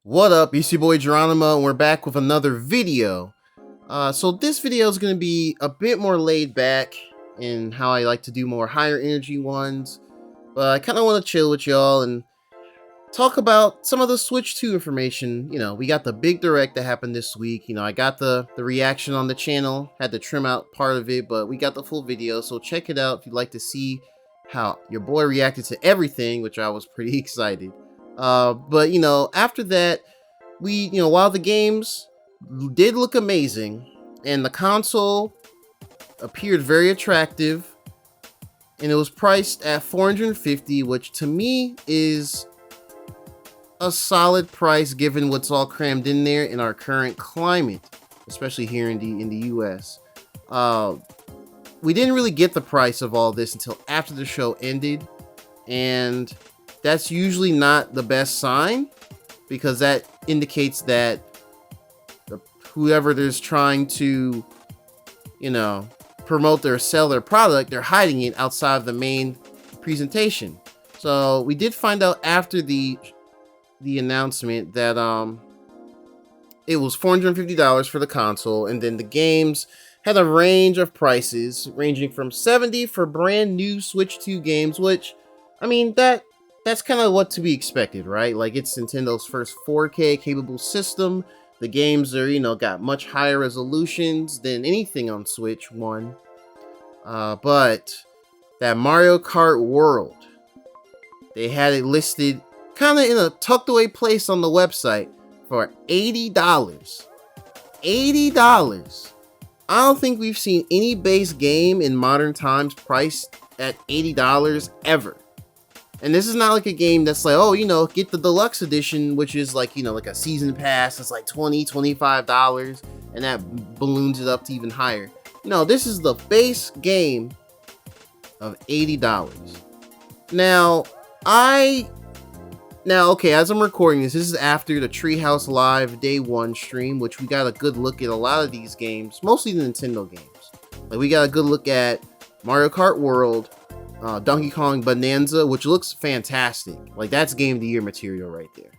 What up, it's your boy Geronimo, and we're back with another video. So this video is going to be a bit more laid back in how I like to do more higher energy ones, but I kind of want to chill with y'all and talk about some of the Switch 2 information. We got the big direct that happened this week. I got the reaction on the channel, had to trim out part of it, but we got the full video, so check it out if you'd like to see how your boy reacted to everything, which I was pretty excited. But after that, while the games did look amazing and the console appeared very attractive, and it was priced at $450, which to me is a solid price given what's all crammed in there in our current climate, especially here in the US. We didn't really get the price of all this until after the show ended, and that's usually not the best sign, because that indicates that whoever is trying to, promote or sell their product, they're hiding it outside of the main presentation. So we did find out after the announcement that it was $450 for the console, and then the games had a range of prices ranging from $70 for brand new Switch 2 games, which, I mean, that's kind of what to be expected, right? Like, it's Nintendo's first 4K capable system. The games are, got much higher resolutions than anything on Switch 1. But that Mario Kart World, they had it listed kind of in a tucked away place on the website for $80. $80. I don't think we've seen any base game in modern times priced at $80 ever. And this is not like a game that's like, oh, get the deluxe edition, which is like, like a season pass that's like $20, $25, and that balloons it up to even higher. No, this is the base game of $80. Now, okay, as I'm recording this is after the Treehouse Live Day 1 stream, which we got a good look at a lot of these games, mostly the Nintendo games. Like, we got a good look at Mario Kart World, Donkey Kong Bananza, which looks fantastic. Like, that's Game of the Year material right there.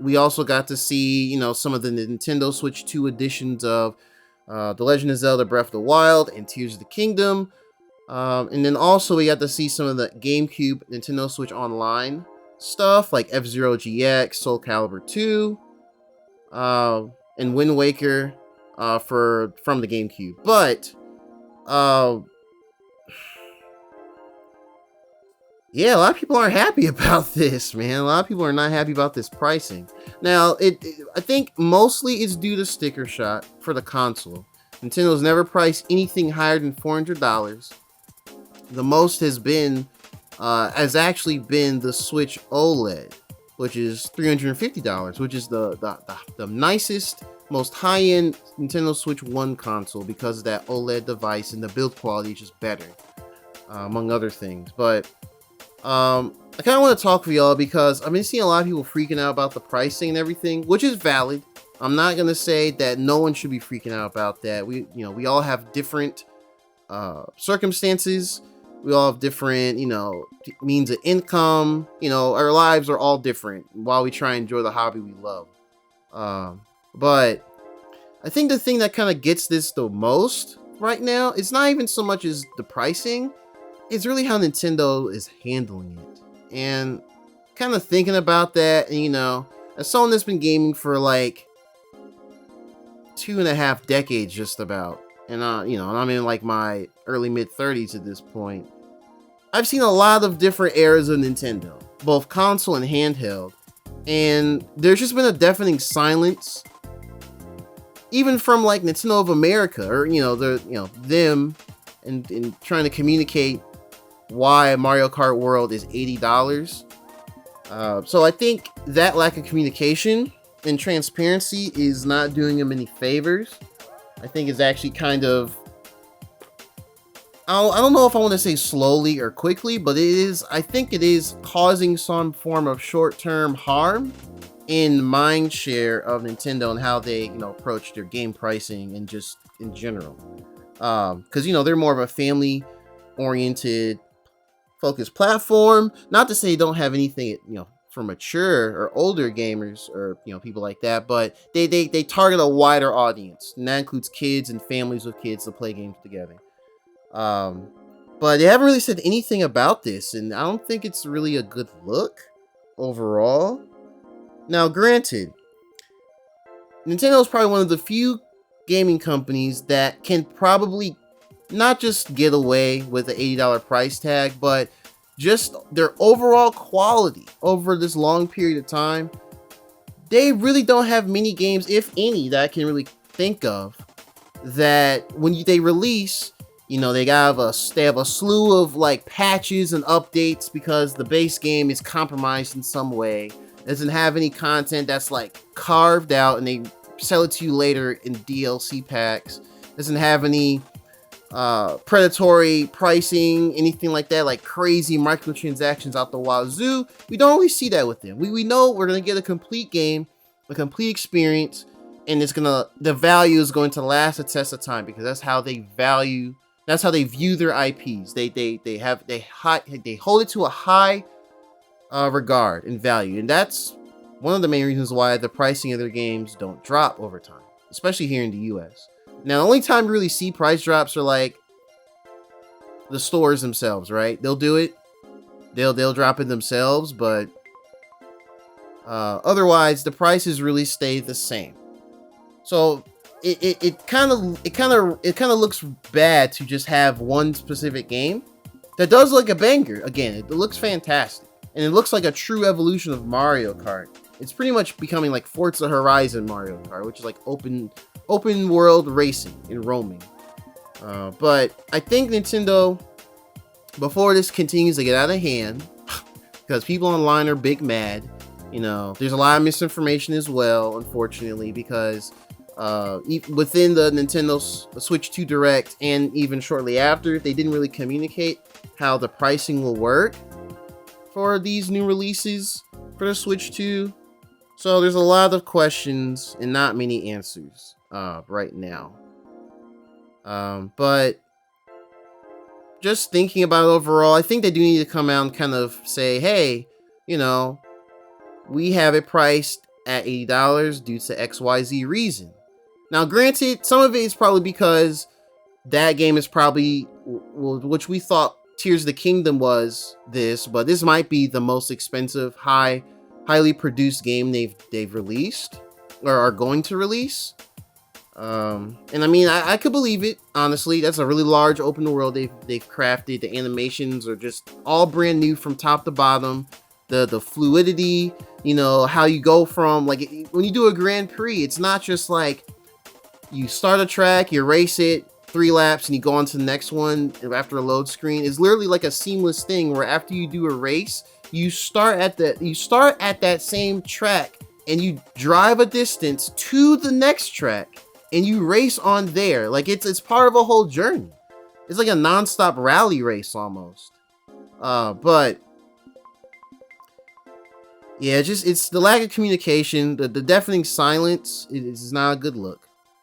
We also got to see, some of the Nintendo Switch 2 editions of The Legend of Zelda Breath of the Wild and Tears of the Kingdom. And then also we got to see some of the Gamecube Nintendo Switch Online stuff, like F-Zero GX, Soul Calibur 2, and Wind Waker from the Gamecube. But yeah, a lot of people aren't happy about this, man. A lot of people are not happy about this pricing. Now, I think mostly it's due to sticker shock for the console. Nintendo's never priced anything higher than $400. The most has actually been the Switch OLED, which is $350, which is the nicest, most high-end Nintendo Switch 1 console because of that OLED device, and the build quality is just better, among other things. But I kind of want to talk with y'all because I've been seeing a lot of people freaking out about the pricing and everything, which is valid. I'm not gonna say that no one should be freaking out about that. We all have different circumstances. We all have different, means of income. Our lives are all different while we try and enjoy the hobby we love. But I think the thing that kind of gets this the most right now, it's not even so much as the pricing. It's really how Nintendo is handling it. And kind of thinking about that, and as someone that's been gaming for like 2.5 decades just about, and and I'm in like my early mid-30s at this point, I've seen a lot of different eras of Nintendo, both console and handheld, and there's just been a deafening silence, even from like Nintendo of America, or them, and trying to communicate why Mario Kart World is $80. So I think that lack of communication and transparency is not doing them any favors. I think it's actually kind of, I don't know if I want to say slowly or quickly, but I think it is causing some form of short-term harm in mind share of Nintendo and how they, approach their game pricing and just in general. Because, they're more of a family-oriented focused platform. Not to say they don't have anything, for mature or older gamers, or people like that, but they target a wider audience, and that includes kids and families with kids to play games together. But they haven't really said anything about this, and I don't think it's really a good look overall. Now, granted, Nintendo is probably one of the few gaming companies that can probably not just get away with the $80 price tag, but just their overall quality over this long period of time. They really don't have many games, if any, that I can really think of, that when they release, they have a slew of like patches and updates because the base game is compromised in some way. Doesn't have any content that's like carved out and they sell it to you later in DLC packs. Doesn't have any predatory pricing, anything like that, like crazy microtransactions out the wazoo. We don't really see that with them. We know we're gonna get a complete game, a complete experience, and the value is going to last a test of time, because that's how they view their IPs. They hold it to a high regard and value, and that's one of the main reasons why the pricing of their games don't drop over time, especially here in the US. Now, the only time you really see price drops are like the stores themselves, right? They'll do it. They'll drop it themselves, but otherwise the prices really stay the same. So it kind of looks bad to just have one specific game that does look a banger. Again, it looks fantastic, and it looks like a true evolution of Mario Kart. It's pretty much becoming like Forza Horizon Mario Kart, which is like open world racing and roaming. But I think Nintendo, before this continues to get out of hand, because people online are big mad, there's a lot of misinformation as well, unfortunately, because within the Nintendo Switch 2 Direct and even shortly after, they didn't really communicate how the pricing will work for these new releases for the Switch 2. So there's a lot of questions and not many answers right now. But just thinking about it overall, I think they do need to come out and kind of say, hey, we have it priced at $80 due to XYZ reason. Now, granted, some of it is probably because that game is probably, which we thought Tears of the Kingdom was this, but this might be the most expensive, highly produced game they've released or are going to release. And I mean, I could believe it, honestly. That's a really large open world they've crafted. The animations are just all brand new from top to bottom. The fluidity, how you go from, like, when you do a Grand Prix, it's not just like you start a track, you race it 3 laps, and you go on to the next one after a load screen. It's literally like a seamless thing where after you do a race, you start at that same track and you drive a distance to the next track and you race on there. Like it's part of a whole journey. It's like a non-stop rally race almost. But yeah, it's the lack of communication, the deafening silence is not a good look.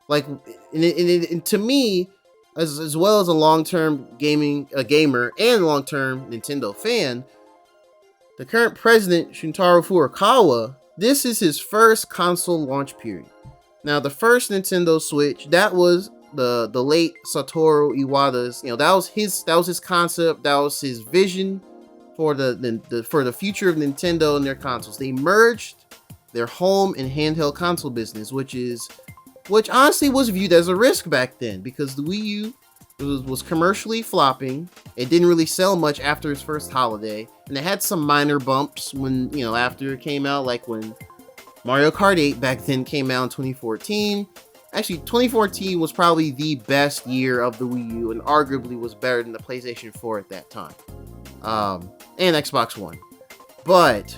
Like, and to me, as well as a long-term gamer and long-term Nintendo fan, the current president, Shuntaro Furukawa, this is his first console launch period. Now, the first Nintendo Switch, that was the late Satoru Iwata's, that was his concept, that was his vision for the future of Nintendo and their consoles. They merged their home and handheld console business, which honestly was viewed as a risk back then, because the Wii U was commercially flopping. It didn't really sell much after its first holiday, and it had some minor bumps when, after it came out, like when Mario Kart 8 back then came out in 2014. Actually, 2014 was probably the best year of the Wii U, and arguably was better than the PlayStation 4 at that time. And Xbox One. But,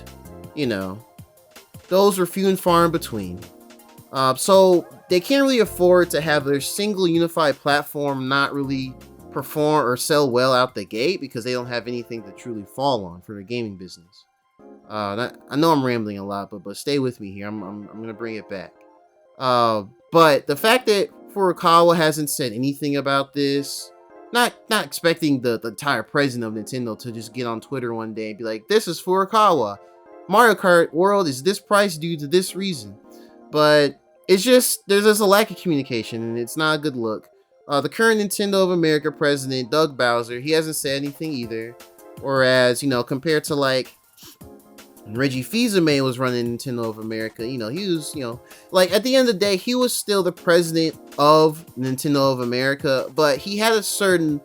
those are few and far in between. So they can't really afford to have their single unified platform not really perform or sell well out the gate, because they don't have anything to truly fall on for their gaming business. I know I'm rambling a lot, but stay with me here. I'm gonna bring it back. But the fact that Furukawa hasn't said anything about this, not expecting the entire president of Nintendo to just get on Twitter one day and be like, "This is Furukawa. Mario Kart World is this price due to this reason. But it's just, there's just a lack of communication, and it's not a good look. The current Nintendo of America president, Doug Bowser, he hasn't said anything either. Whereas, you know, compared to like Reggie Fils-Aimé was running Nintendo of America, you know, he was, you know, like at the end of the day, he was still the president of Nintendo of America, but he had a certain,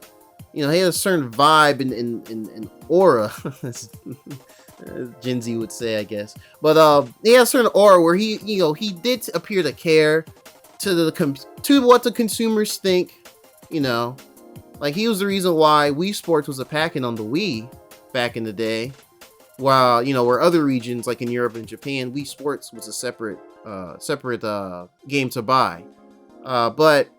you know, he had a certain vibe and aura. Gen Z would say, I guess. But he had a certain aura where he, you know, he did appear to care to what the consumers think, you know. Like, he was the reason why Wii Sports was a packing on the Wii back in the day. While, you know, where other regions, like in Europe and Japan, Wii Sports was a separate game to buy. But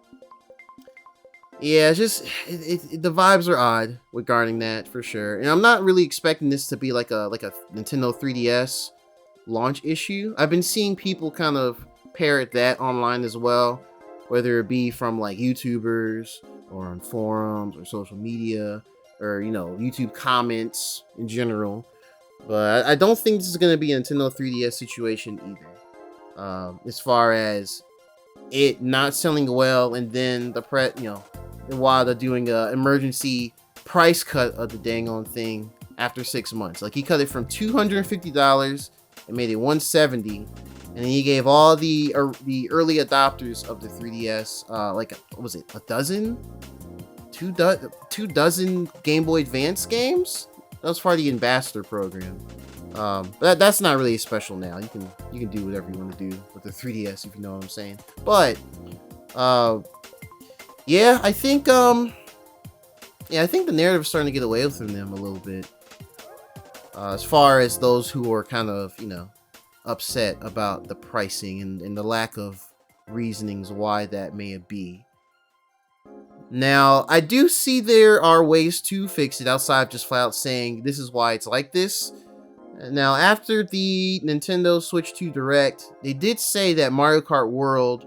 yeah, it's just the vibes are odd regarding that for sure. And I'm not really expecting this to be like a Nintendo 3DS launch issue. I've been seeing people kind of parrot that online as well, whether it be from like YouTubers or on forums or social media or, you know, YouTube comments in general. But I don't think this is going to be a Nintendo 3DS situation either. As far as it not selling well, and then you know, while they're doing a emergency price cut of the dang on thing after 6 months. Like, he cut it from $250 and made it $170, and then he gave all the early adopters of the 3DS like, what was it, a dozen? Two dozen Game Boy Advance games? That was part of the ambassador program. But that's not really special now. You can do whatever you want to do with the 3DS, if you know what I'm saying. But yeah, I think the narrative is starting to get away from them a little bit. As far as those who are kind of, you know, upset about the pricing and the lack of reasonings why that may be. Now, I do see there are ways to fix it outside of just flat out saying this is why it's like this. Now, after the Nintendo Switch 2 Direct, they did say that Mario Kart World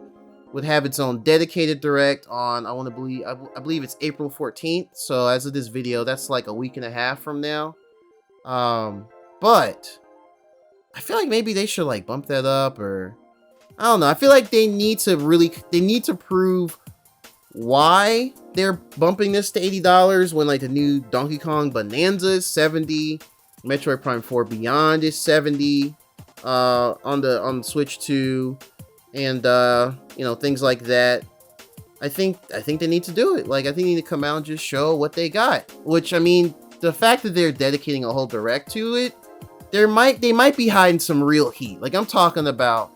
would have its own dedicated Direct on, I believe it's April 14th. So as of this video, that's like a week and a half from now. But I feel like maybe they should like bump that up, or I don't know. I feel like they need to prove why they're bumping this to $80 when like the new Donkey Kong Bananza is $70, Metroid Prime 4 Beyond is $70 on the Switch 2, and you know, things like that. I think they need to do it. Like, I think they need to come out and just show what they got. Which, I mean, the fact that they're dedicating a whole Direct to it, they might be hiding some real heat. Like, I'm talking about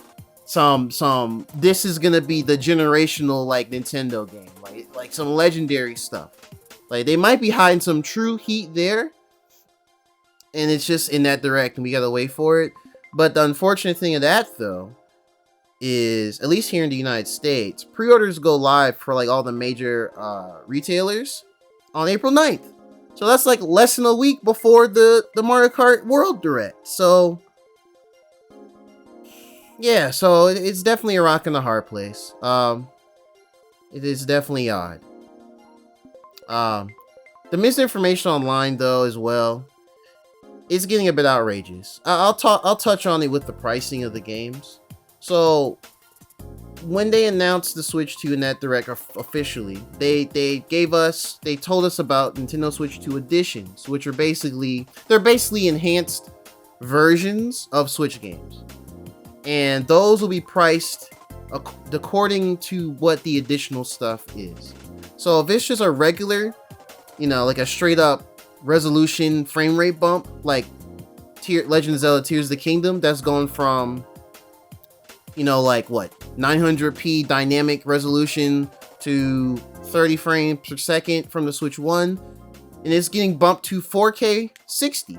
some this is gonna be the generational like Nintendo game, like some legendary stuff. Like, they might be hiding some true heat there, and it's just in that Direct, and we gotta wait for it. But the unfortunate thing of that, though, is at least here in the United States, pre-orders go live for like all the major retailers on April 9th. So that's like less than a week before the Mario Kart World Direct. So yeah, so it's definitely a rock and a hard place. It is definitely odd. The misinformation online, though, as well, is getting a bit outrageous. I'll touch on it with the pricing of the games. So when they announced the Switch 2 in that Direct officially, they told us about Nintendo Switch 2 editions, which are basically enhanced versions of Switch games. And those will be priced according to what the additional stuff is. So if it's just a regular, you know, like a straight up resolution frame rate bump, like Legend of Zelda Tears of the Kingdom, that's going from, you know, like what, 900p dynamic resolution to 30 frames per second from the Switch 1, and it's getting bumped to 4K 60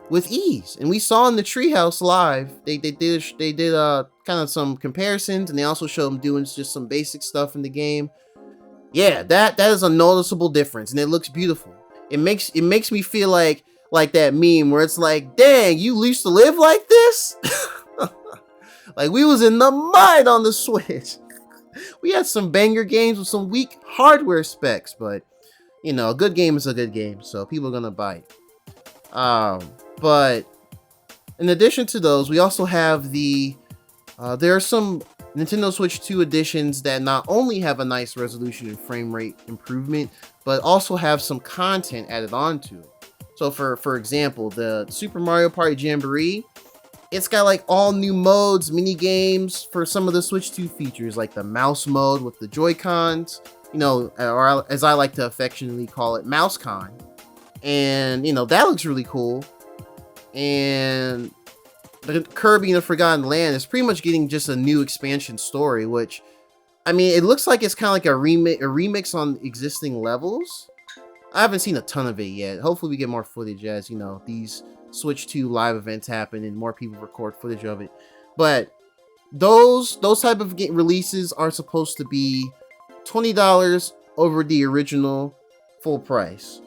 with ease. And we saw in the Treehouse Live, they did kind of some comparisons, and they also showed them doing just some basic stuff in the game. Yeah, that is a noticeable difference, and it looks beautiful. It makes me feel like that meme where it's like, dang, you used to live like this? Like, we was in the mud on the Switch. We had some banger games with some weak hardware specs, but you know, a good game is a good game, so people are gonna buy it. But in addition to those, we also have there are some Nintendo Switch 2 editions that not only have a nice resolution and frame rate improvement, but also have some content added onto it. So for example, the Super Mario Party Jamboree, it's got like all new modes, mini games for some of the Switch 2 features, like the mouse mode with the Joy-Cons, or as I like to affectionately call it, MouseCon. And, that looks really cool. And the Kirby and the Forgotten Land is pretty much getting just a new expansion story, which, I mean, it looks like it's kind of like a remix on existing levels. I haven't seen a ton of it yet. Hopefully we get more footage as, these Switch 2 live events happen and more people record footage of it. But those type of releases are supposed to be $20 over the original full price.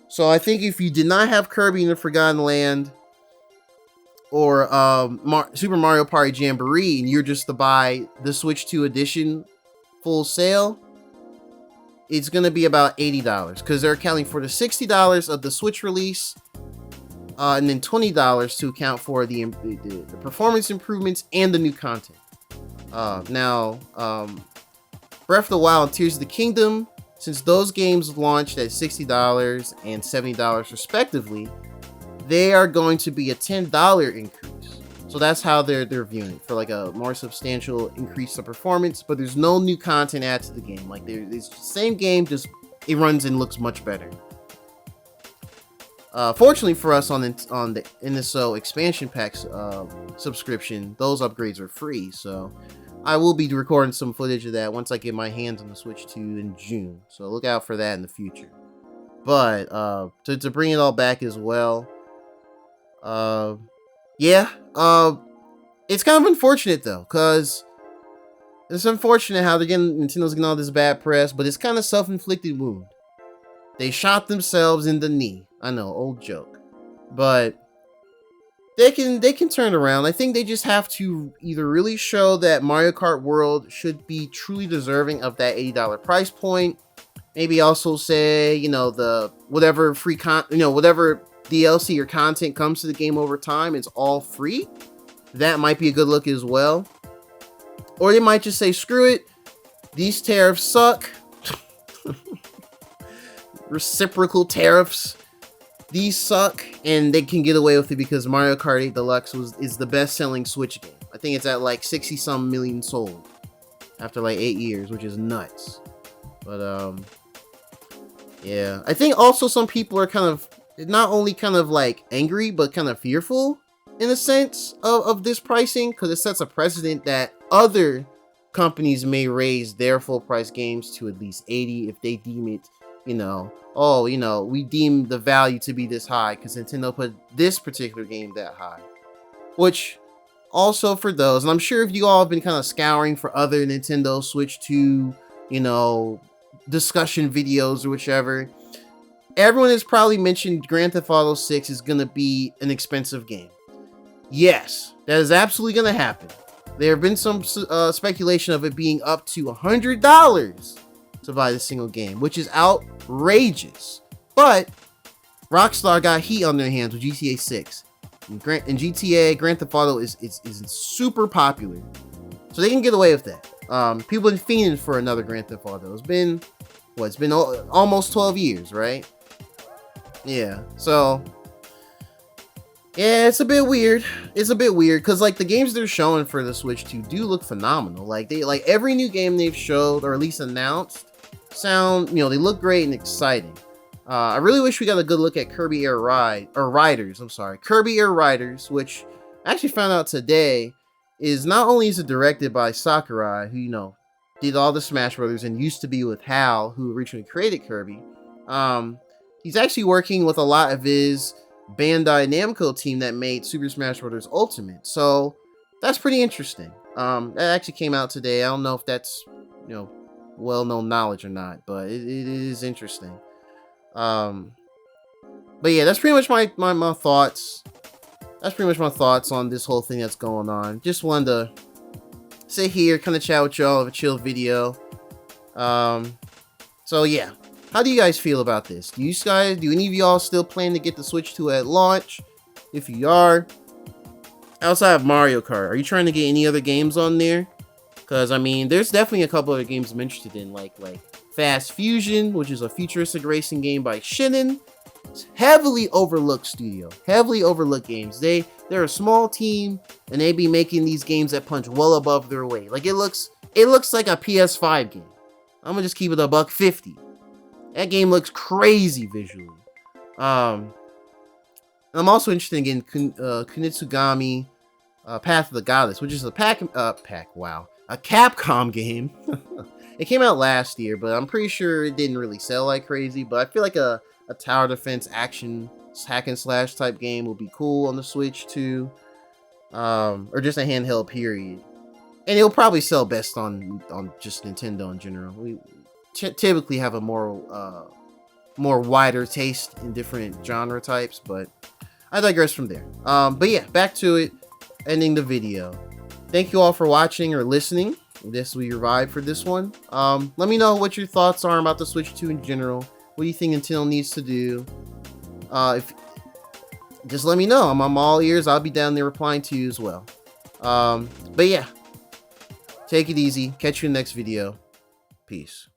So I think if you did not have Kirby in the Forgotten Land or Super Mario Party Jamboree and you're just to buy the Switch 2 edition full sale, it's going to be about $80 because they're accounting for the $60 of the Switch release and then $20 to account for the performance improvements and the new content. Now, Breath of the Wild and Tears of the Kingdom, since those games launched at $60 and $70 respectively, they are going to be a $10 increase. So that's how they're viewing it, for like a more substantial increase of performance, but there's no new content added to the game. Like it's the same game, just it runs and looks much better. Fortunately for us on the NSO expansion packs subscription, those upgrades are free. So I will be recording some footage of that once I get my hands on the Switch 2 in June. So look out for that in the future. But to bring it all back as well, it's kind of unfortunate though, because it's unfortunate how Nintendo's getting all this bad press, but it's kind of self-inflicted wound. They shot themselves in the knee. I know, old joke, but they can turn around. I think they just have to either really show that Mario Kart World should be truly deserving of that $80 price point. Maybe also say, the whatever free whatever DLC or content comes to the game over time is all free. That might be a good look as well. Or they might just say, screw it, these tariffs suck. Reciprocal tariffs, these suck, and they can get away with it because Mario Kart 8 Deluxe is the best-selling Switch game. I think it's at like 60-some million sold after like 8 years, which is nuts. But yeah, I think also some people are kind of not only kind of like angry, but kind of fearful in a sense of this pricing, because it sets a precedent that other companies may raise their full price games to at least 80 if they deem it, we deem the value to be this high because Nintendo put this particular game that high. Which also for those, and I'm sure if you all have been kind of scouring for other Nintendo Switch 2, discussion videos or whichever, everyone has probably mentioned Grand Theft Auto 6 is going to be an expensive game. Yes, that is absolutely going to happen. There have been some speculation of it being up to $100 to buy the single game, which is outrageous. But Rockstar got heat on their hands with GTA 6. And GTA, Grand Theft Auto is super popular. So they can get away with that. People have been fiending for another Grand Theft Auto. It's been almost 12 years, right? Yeah, so yeah, it's a bit weird. It's a bit weird because like the games they're showing for the Switch 2 do look phenomenal. Like every new game they've showed or at least announced they look great and exciting. I really wish we got a good look at Kirby Air Riders, which I actually found out today is not only is it directed by Sakurai, who did all the Smash Brothers and used to be with Hal, who originally created Kirby. He's actually working with a lot of his Bandai Namco team that made Super Smash Bros. Ultimate. So that's pretty interesting. That actually came out today. I don't know if that's, well-known knowledge or not, but it is interesting. But yeah, that's pretty much my thoughts. That's pretty much my thoughts on this whole thing that's going on. Just wanted to sit here, kind of chat with y'all, have a chill video. So yeah. How do you guys feel about this? Do any of y'all still plan to get the Switch 2 at launch? If you are, outside of Mario Kart, are you trying to get any other games on there? Because, I mean, there's definitely a couple other games I'm interested in, like Fast Fusion, which is a futuristic racing game by Shinin. It's heavily overlooked studio. Heavily overlooked games. They're a small team, and they be making these games that punch well above their weight. Like, it looks like a PS5 game. I'm gonna just keep it $150. That game looks crazy visually. I'm also interested in getting Kunitsugami Path of the Goddess, which is a Capcom game. It came out last year, but I'm pretty sure it didn't really sell like crazy. But I feel like a tower defense action hack and slash type game would be cool on the Switch too, or just a handheld period. And it'll probably sell best on just Nintendo in general. We typically have a more wider taste in different genre types, but I digress from there. But yeah, back to it. Ending the video. Thank you all for watching or listening. This will be your vibe for this one. Let me know what your thoughts are about the Switch 2 in general. What do you think Nintendo needs to do? Just let me know. I'm all ears. I'll be down there replying to you as well. But yeah, take it easy. Catch you in the next video. Peace.